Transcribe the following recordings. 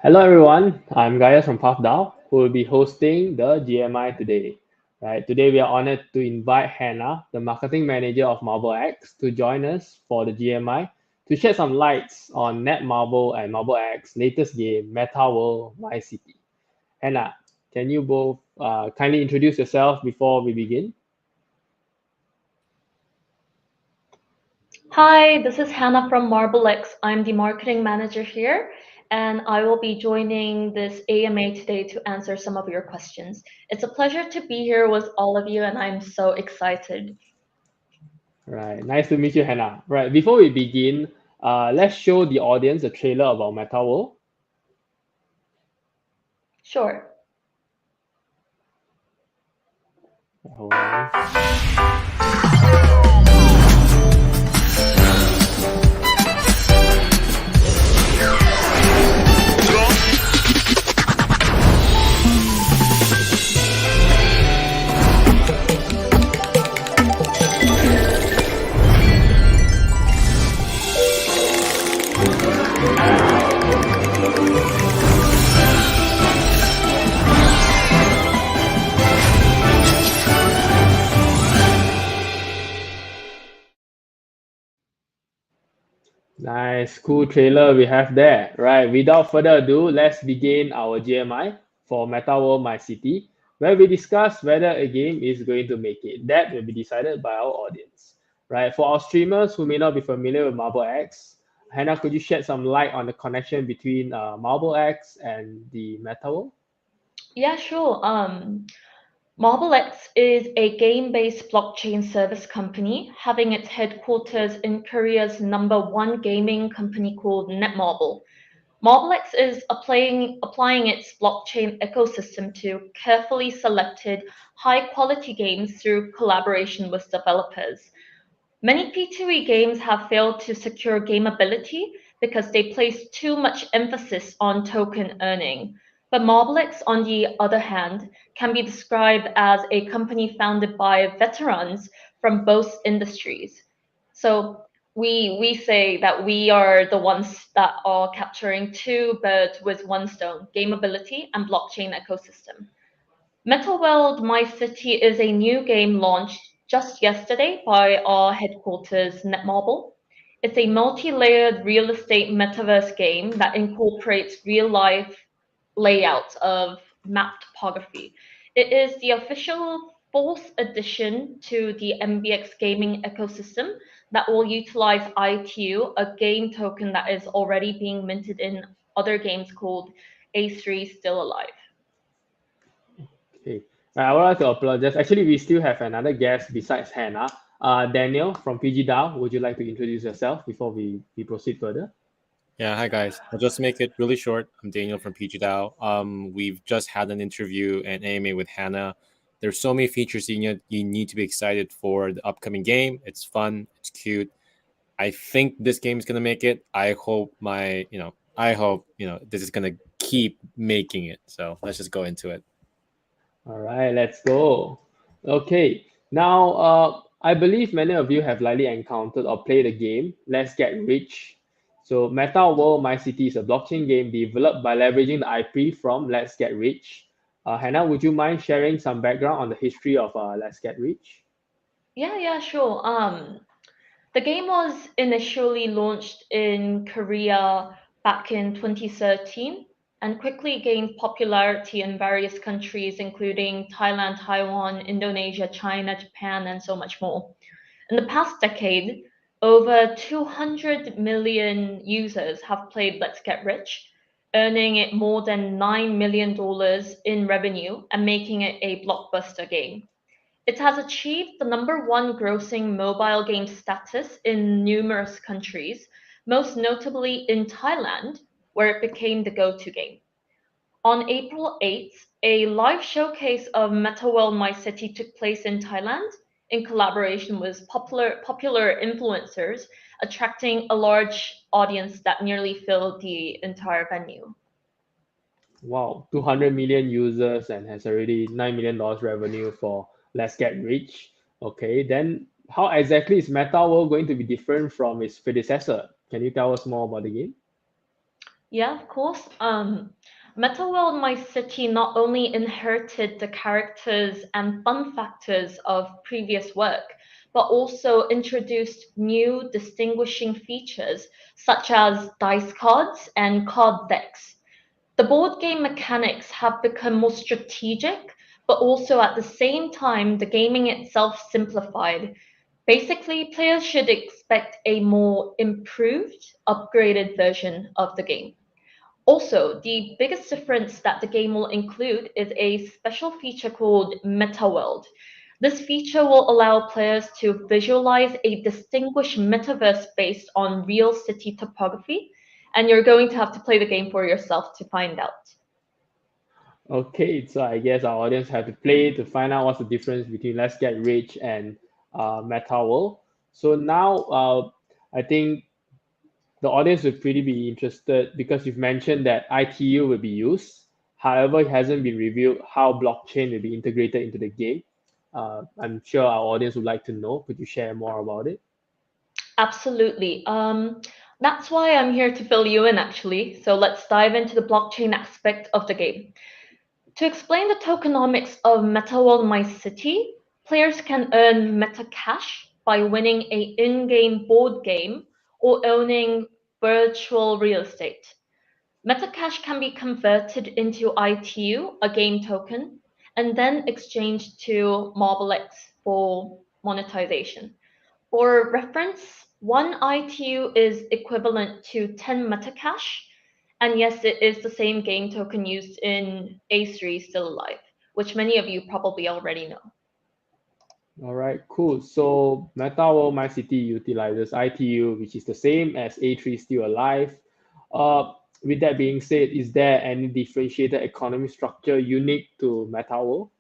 Hello everyone, I'm Gaya from PathDAO who will be hosting the GMI today. Right, today we are honored to invite Hannah, the marketing manager of MARBLEX, to join us for the GMI to shed some lights on Netmarble and MARBLEX latest game, MetaWorld My City. Hannah, can you both kindly introduce yourself before we begin? Hi, this is Hannah from MarbleX. I'm the marketing manager here, and I will be joining this AMA today to answer some of your questions. It's a pleasure to be here with all of you, and I'm so excited. Right, nice to meet you, Hannah. Right, before we begin, let's show the audience a trailer about MetaWorld. Sure. Hold on. Nice, cool trailer we have there. Right, without further ado, let's begin our GMI for MetaWorld My City, where we discuss whether a game is going to make it. That will be decided by our audience. Right, for our streamers who may not be familiar with Marble X, Hannah, could you shed some light on the connection between Marble X and the MetaWorld? Yeah, sure. MarbleX is a game-based blockchain service company having its headquarters in Korea's number one gaming company called Netmarble. MarbleX is applying its blockchain ecosystem to carefully selected high-quality games through collaboration with developers. Many P2E games have failed to secure gameability because they place too much emphasis on token earning. But MarbleX, on the other hand, can be described as a company founded by veterans from both industries. So we say that we are the ones that are capturing two birds with one stone, gameability and blockchain ecosystem. MetaWorld My City is a new game launched just yesterday by our headquarters, Netmarble. It's a multi-layered real estate metaverse game that incorporates real-life layouts of map topography. It is the official fourth addition to the MBX gaming ecosystem that will utilize ITU, a game token that is already being minted in other games called A3 Still Alive. Okay. I would like to apologize. Actually, we still have another guest besides Hannah. Daniel from PG DAO, would you like to introduce yourself before we proceed further? Yeah, hi guys. I'll just make it really short. I'm Daniel from PG DAO. We've just had an interview and AMA with Hannah. There's so many features you need to be excited for the upcoming game. It's fun, it's cute. I think this game is gonna make it. I hope this is gonna keep making it. So let's just go into it. All right, let's go. Okay, now I believe many of you have likely encountered or played a game, Let's Get Rich. So Meta World My City is a blockchain game developed by leveraging the IP from Let's Get Rich. Hannah, would you mind sharing some background on the history of Let's Get Rich? Yeah, sure. The game was initially launched in Korea back in 2013 and quickly gained popularity in various countries, including Thailand, Taiwan, Indonesia, China, Japan, and so much more. In the past decade, over 200 million users have played Let's Get Rich, earning it more than $9 million in revenue and making it a blockbuster game. It has achieved the number one grossing mobile game status in numerous countries, most notably in Thailand, where it became the go-to game. On April 8th, a live showcase of MetaWorld My City took place in Thailand in collaboration with popular influencers, attracting a large audience that nearly filled the entire venue. Wow, 200 million users and has already $9 million revenue for Let's Get Rich. Okay, then how exactly is Meta World going to be different from its predecessor? Can you tell us more about the game? Yeah, of course. MetaWorld My City not only inherited the characters and fun factors of previous work, but also introduced new distinguishing features such as dice cards and card decks. The board game mechanics have become more strategic, but also at the same time, the gaming itself simplified. Basically, players should expect a more improved, upgraded version of the game. Also, the biggest difference that the game will include is a special feature called MetaWorld. This feature will allow players to visualize a distinguished metaverse based on real city topography, and you're going to have to play the game for yourself to find out. Okay, so I guess our audience have to play to find out what's the difference between Let's Get Rich and MetaWorld. So now I think the audience would pretty be interested because you've mentioned that ITU will be used. However, it hasn't been revealed how blockchain will be integrated into the game. I'm sure our audience would like to know. Could you share more about it? Absolutely. That's why I'm here to fill you in, actually. So let's dive into the blockchain aspect of the game. To explain the tokenomics of MetaWorld My City, players can earn Meta Cash by winning a in-game board game or owning virtual real estate. Meta Cash can be converted into ITU, a game token, and then exchanged to MARBLEX for monetization. For reference, one ITU is equivalent to 10 Metacash, and yes, it is the same game token used in A3 Still Alive, which many of you probably already know. All right, cool. So MetaWorld My City utilizes ITU, which is the same as A3 Still Alive. With that being said, is there any differentiated economy structure unique to MetaWorld?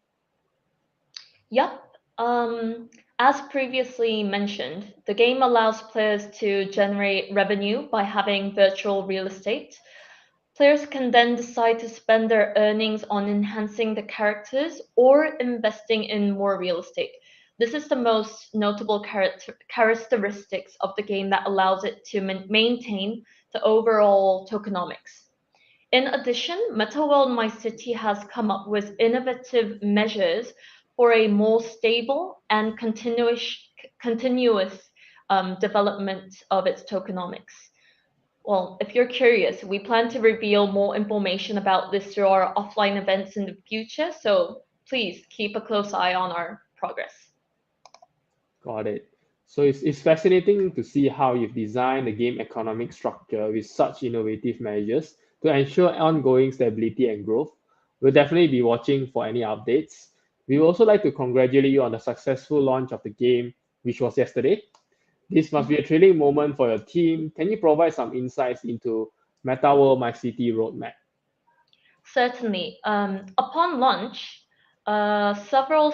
Yep. As previously mentioned, the game allows players to generate revenue by having virtual real estate. Players can then decide to spend their earnings on enhancing the characters or investing in more real estate. This is the most notable characteristics of the game that allows it to maintain the overall tokenomics. In addition, MetaWorld My City has come up with innovative measures for a more stable and continuous development of its tokenomics. Well, if you're curious, we plan to reveal more information about this through our offline events in the future, so please keep a close eye on our progress. Got it. So it's fascinating to see how you've designed the game economic structure with such innovative measures to ensure ongoing stability and growth. We'll definitely be watching for any updates. We would also like to congratulate you on the successful launch of the game, which was yesterday. This must be a thrilling moment for your team. Can you provide some insights into MetaWorld My City roadmap? Certainly. Upon launch, several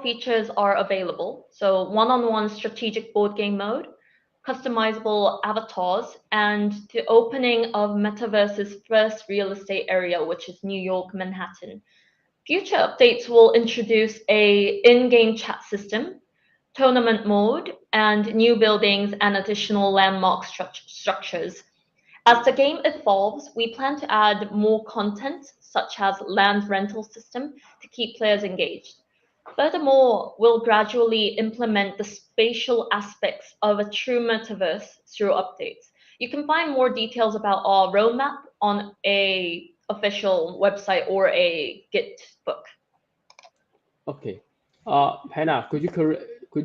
features are available. So one-on-one strategic board game mode, customizable avatars, and the opening of Metaverse's first real estate area, which is New York, Manhattan. Future updates will introduce a in-game chat system, tournament mode, and new buildings and additional landmark structures. As the game evolves, we plan to add more content, such as land rental system, to keep players engaged. Furthermore, we'll gradually implement the spatial aspects of a true metaverse through updates. You can find more details about our roadmap on a official website or a Git book. Okay. Hannah, could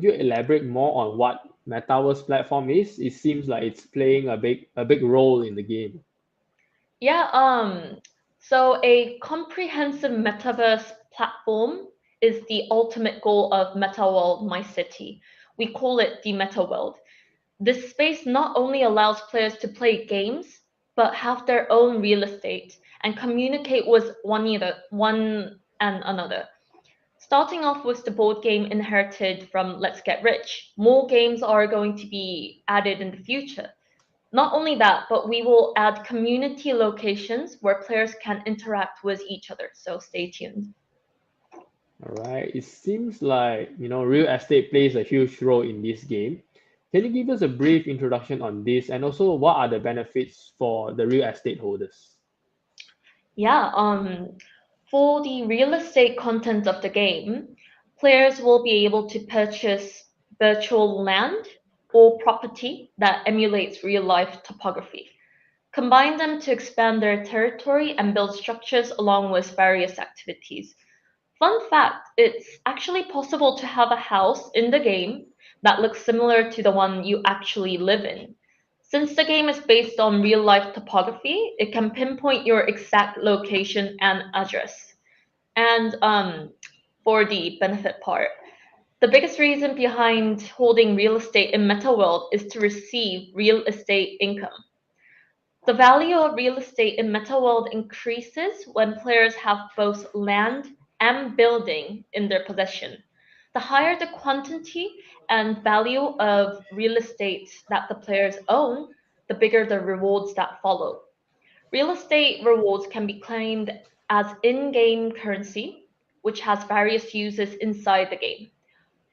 you elaborate more on what Metaverse platform is? It seems like it's playing a big role in the game. Yeah, so a comprehensive metaverse platform is the ultimate goal of MetaWorld My City. We call it the MetaWorld. This space not only allows players to play games, but have their own real estate and communicate with one and another. Starting off with the board game inherited from Let's Get Rich, more games are going to be added in the future. Not only that, but we will add community locations where players can interact with each other. So stay tuned. All right. It seems like, real estate plays a huge role in this game. Can you give us a brief introduction on this, and also what are the benefits for the real estate holders? Yeah, for the real estate content of the game, players will be able to purchase virtual land or property that emulates real life topography. Combine them to expand their territory and build structures along with various activities. Fun fact, it's actually possible to have a house in the game that looks similar to the one you actually live in. Since the game is based on real life topography, it can pinpoint your exact location and address. And for the benefit part, the biggest reason behind holding real estate in MetaWorld is to receive real estate income. The value of real estate in MetaWorld increases when players have both land and building in their possession. The higher the quantity and value of real estate that the players own, the bigger the rewards that follow. Real estate rewards can be claimed as in game currency, which has various uses inside the game.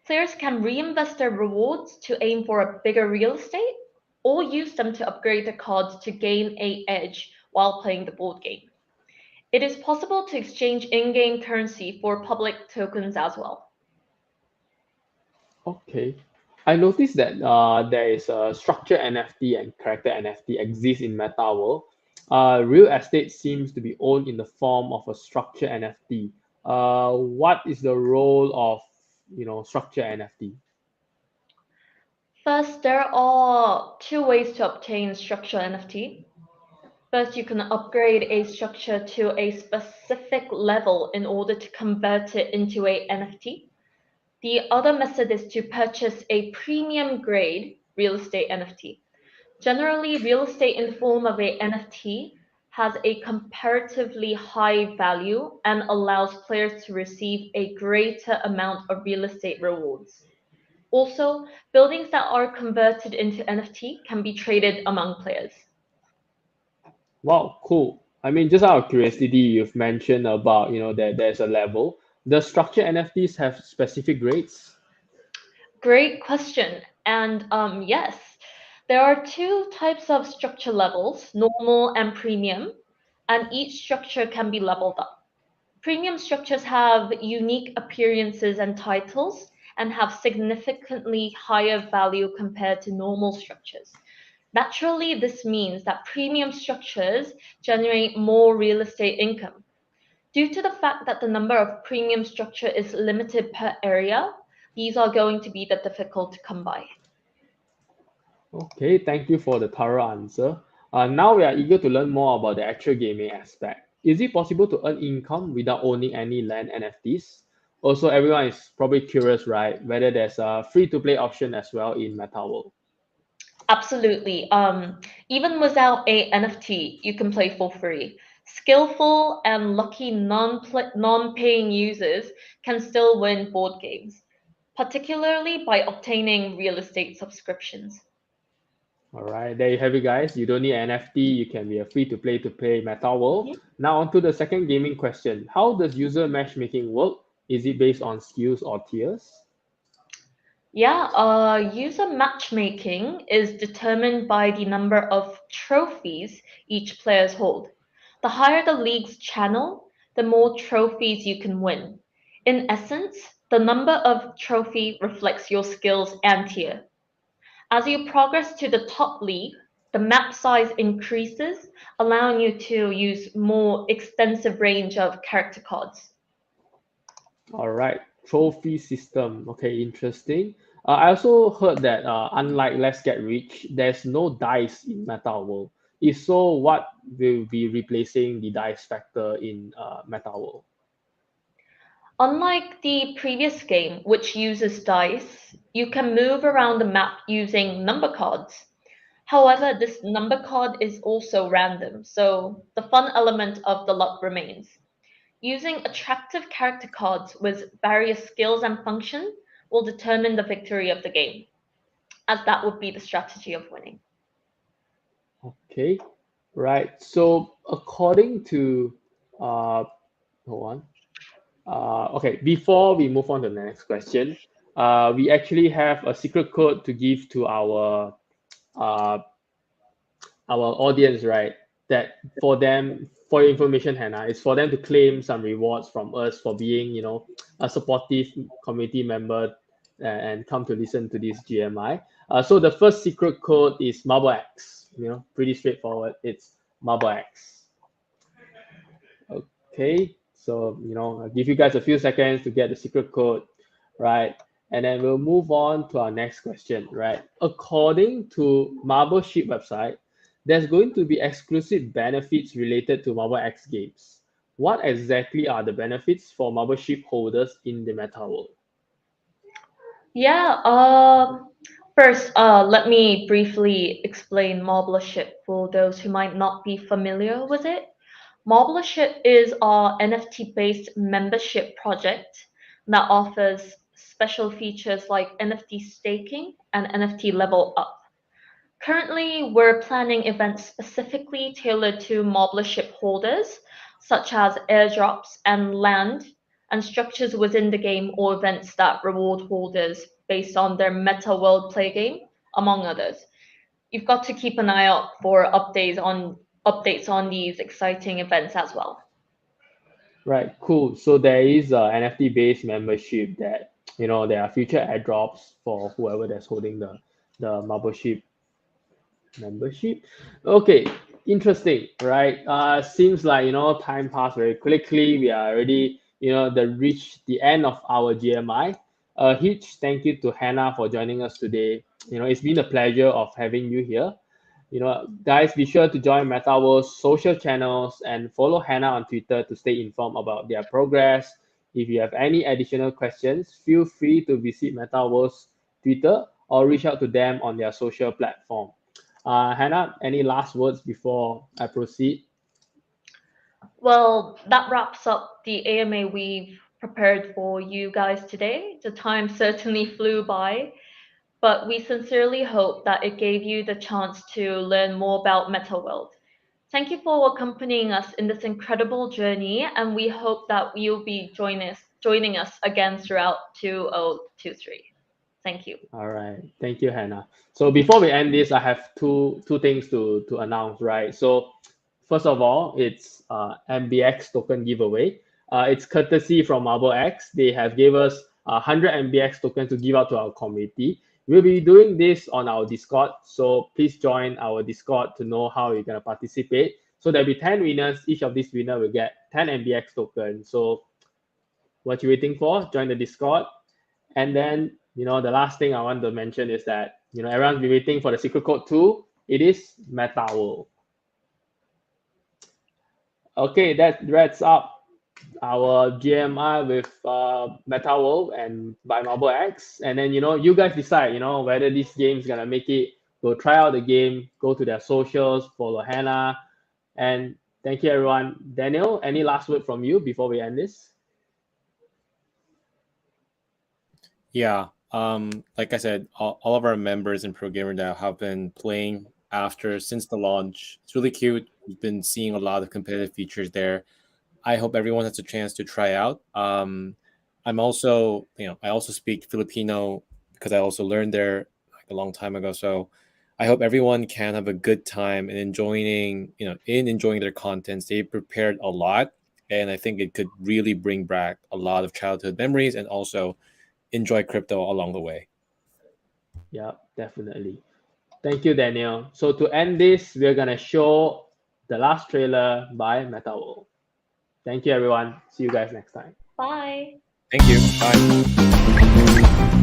Players can reinvest their rewards to aim for a bigger real estate or use them to upgrade their cards to gain a edge while playing the board game. It is possible to exchange in-game currency for public tokens as well. Okay. I noticed that there is a structure NFT and character NFT exist in MetaWorld. Real estate seems to be owned in the form of a structure NFT. What is the role of structure NFT? First, there are two ways to obtain structure NFT. First, you can upgrade a structure to a specific level in order to convert it into a NFT. The other method is to purchase a premium grade real estate NFT. Generally, real estate in the form of a NFT has a comparatively high value and allows players to receive a greater amount of real estate rewards. Also, buildings that are converted into NFT can be traded among players. Wow, cool. I mean, just out of curiosity, you've mentioned about that there's a level. Does structure NFTs have specific grades? Great question. And yes, there are two types of structure levels, normal and premium, and each structure can be leveled up. Premium structures have unique appearances and titles and have significantly higher value compared to normal structures. Naturally, this means that premium structures generate more real estate income. Due to the fact that the number of premium structure is limited per area, these are going to be the difficult to come by. Okay, thank you for the thorough answer. Now we are eager to learn more about the actual gaming aspect. Is it possible to earn income without owning any land NFTs? Also, everyone is probably curious, right, whether there's a free-to-play option as well in MetaWorld. Absolutely. Even without a NFT, you can play for free. Skillful and lucky non-paying users can still win board games, particularly by obtaining real estate subscriptions. All right, there you have it, guys. You don't need an NFT. You can be a free-to-play to play MetaWorld. Mhm. Now, on to the second gaming question. How does user matchmaking work? Is it based on skills or tiers? Yeah, user matchmaking is determined by the number of trophies each players hold. The higher the league's channel, the more trophies you can win. In essence, the number of trophy reflects your skills and tier. As you progress to the top league, the map size increases, allowing you to use more extensive range of character cards. All right, trophy system. Okay, interesting. I also heard that unlike Let's Get Rich, there's no dice in Meta World. If so, what will be replacing the dice factor in Meta World? Unlike the previous game, which uses dice, you can move around the map using number cards. However, this number card is also random, so the fun element of the luck remains. Using attractive character cards with various skills and functions will determine the victory of the game, as that would be the strategy of winning. Okay, right. So according to, uh, hold on. Okay, before we move on to the next question, we actually have a secret code to give to our audience, right? That for them, for your information, Hannah, it's for them to claim some rewards from us for being, a supportive community member and come to listen to this GMI. So the first secret code is MARBLEX. Pretty straightforward. It's MARBLEX. Okay, so I'll give you guys a few seconds to get the secret code, right? And then we'll move on to our next question, right? According to Marbleship website, there's going to be exclusive benefits related to MARBLEX games. What exactly are the benefits for Marbleship holders in the MetaWorld? Yeah, first, let me briefly explain Marbleship for those who might not be familiar with it. Marbleship is our NFT-based membership project that offers special features like NFT staking and NFT level up. Currently, we're planning events specifically tailored to Marbleship holders, such as airdrops and land, and structures within the game or events that reward holders based on their MetaWorld play game, among others. You've got to keep an eye out for updates on these exciting events as well. Right, cool. So there is a NFT-based membership that, there are future airdrops for whoever that's holding the Marbleship membership. Okay, interesting, right? Seems like time passed very quickly. We are already reached the end of our GMI. A huge thank you to Hannah for joining us today. It's been a pleasure of having you here. Guys, be sure to join MetaWorld's social channels and follow Hannah on Twitter to stay informed about their progress. If you have any additional questions, feel free to visit MetaWorld's Twitter or reach out to them on their social platform. Hannah, any last words before I proceed? Well, that wraps up the AMA we've prepared for you guys today. The time certainly flew by, but we sincerely hope that it gave you the chance to learn more about MetaWorld. Thank you for accompanying us in this incredible journey, and we hope that you'll be joining us again throughout 2023. Thank you. All right. Thank you, Hannah. So before we end this, I have two things to announce, right? So first of all, it's MBX token giveaway. It's courtesy from MARBLEX. They have gave us 100 MBX tokens to give out to our community. We'll be doing this on our Discord, so please join our Discord to know how you're going to participate. So there'll be 10 winners. Each of these winners will get 10 MBX tokens. So what you waiting for? Join the Discord. And then, the last thing I want to mention is that, everyone's been waiting for the secret code too. It is MetaWorld. Okay, that wraps up our GMI with MetaWorld and by MARBLEX. And then, you guys decide, whether this game's going to make it. Go try out the game, go to their socials, follow Hannah. And thank you, everyone. Daniel, any last word from you before we end this? Yeah, like I said, all of our members in ProGamer now have been playing since the launch. It's really cute. We've been seeing a lot of competitive features there. I hope everyone has a chance to try out. I'm also, I also speak Filipino because I also learned there like a long time ago. So I hope everyone can have a good time in enjoying their contents. They prepared a lot, and I think it could really bring back a lot of childhood memories and also enjoy crypto along the way. Yeah, definitely. Thank you, Daniel. So to end this, we're going to show the last trailer by MetaWorld. Thank you, everyone. See you guys next time. Bye. Thank you. Bye.